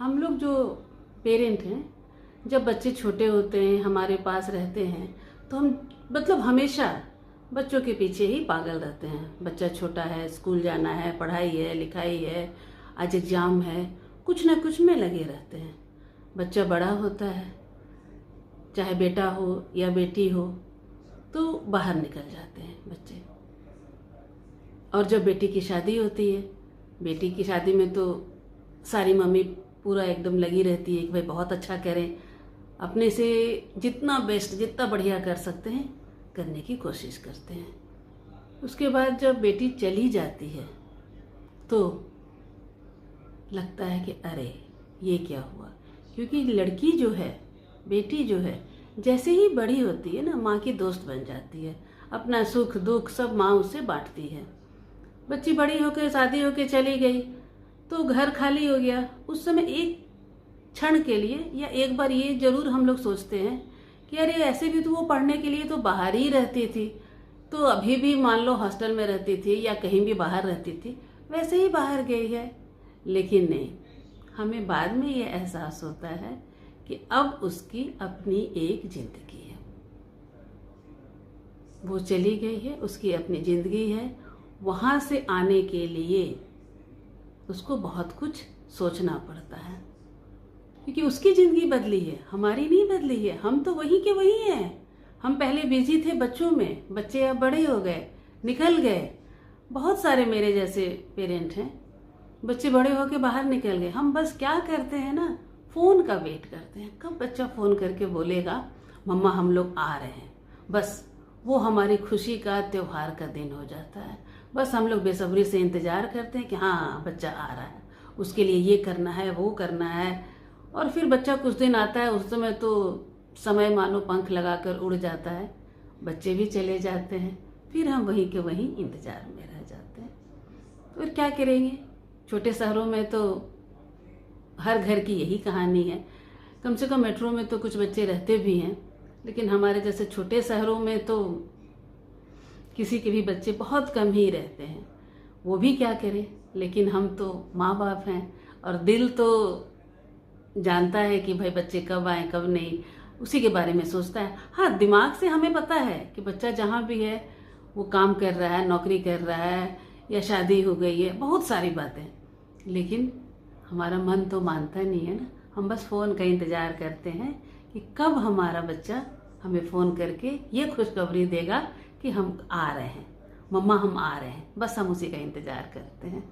हम लोग जो पेरेंट हैं, जब बच्चे छोटे होते हैं हमारे पास रहते हैं तो हम हमेशा बच्चों के पीछे ही पागल रहते हैं। बच्चा छोटा है, स्कूल जाना है, पढ़ाई है, लिखाई है, आज एग्जाम है, कुछ ना कुछ में लगे रहते हैं। बच्चा बड़ा होता है, चाहे बेटा हो या बेटी हो, तो बाहर निकल जाते हैं बच्चे। और जब बेटी की शादी होती है, बेटी की शादी में तो सारी मम्मी पूरा एकदम लगी रहती है कि भाई बहुत अच्छा करें, अपने से जितना बेस्ट, जितना बढ़िया कर सकते हैं करने की कोशिश करते हैं। उसके बाद जब बेटी चली जाती है तो लगता है कि अरे ये क्या हुआ, क्योंकि लड़की जो है, बेटी जो है, जैसे ही बड़ी होती है ना, माँ की दोस्त बन जाती है। अपना सुख दुख सब माँ उससे बांटती है। बच्ची बड़ी होकर शादी होकर चली गई तो घर खाली हो गया। उस समय एक क्षण के लिए या एक बार ये जरूर हम लोग सोचते हैं कि अरे ऐसे भी तो वो पढ़ने के लिए तो बाहर ही रहती थी, तो अभी भी मान लो हॉस्टल में रहती थी या कहीं भी बाहर रहती थी, वैसे ही बाहर गई है। लेकिन नहीं, हमें बाद में ये एहसास होता है कि अब उसकी अपनी एक जिंदगी है, वो चली गई है, उसकी अपनी जिंदगी है। वहाँ से आने के लिए उसको बहुत कुछ सोचना पड़ता है, क्योंकि उसकी ज़िंदगी बदली है, हमारी नहीं बदली है। हम तो वही के वही हैं। हम पहले बिजी थे बच्चों में, बच्चे अब बड़े हो गए, निकल गए। बहुत सारे मेरे जैसे पेरेंट हैं, बच्चे बड़े होके बाहर निकल गए। हम बस क्या करते हैं ना, फ़ोन का वेट करते हैं, कब बच्चा फ़ोन करके बोलेगा मम्मा हम लोग आ रहे हैं। बस वो हमारी खुशी का, त्योहार का दिन हो जाता है। बस हम लोग बेसब्री से इंतज़ार करते हैं कि हाँ बच्चा आ रहा है, उसके लिए ये करना है, वो करना है। और फिर बच्चा कुछ दिन आता है, उस समय तो समय मानो पंख लगाकर उड़ जाता है, बच्चे भी चले जाते हैं, फिर हम वहीं के वहीं इंतज़ार में रह जाते हैं। तो फिर क्या करेंगे। छोटे शहरों में तो हर घर की यही कहानी है। कम से कम मेट्रो में तो कुछ बच्चे रहते भी हैं, लेकिन हमारे जैसे छोटे शहरों में तो किसी के भी बच्चे बहुत कम ही रहते हैं। वो भी क्या करें, लेकिन हम तो माँ बाप हैं और दिल तो जानता है कि भाई बच्चे कब आए कब नहीं, उसी के बारे में सोचता है। हाँ, दिमाग से हमें पता है कि बच्चा जहाँ भी है वो काम कर रहा है, नौकरी कर रहा है या शादी हो गई है, बहुत सारी बातें, लेकिन हमारा मन तो मानता नहीं है ना। हम बस फ़ोन का इंतज़ार करते हैं कि कब हमारा बच्चा हमें फ़ोन करके ये खुशखबरी देगा कि हम आ रहे हैं, मम्मा हम आ रहे हैं। बस हम उसी का इंतज़ार करते हैं।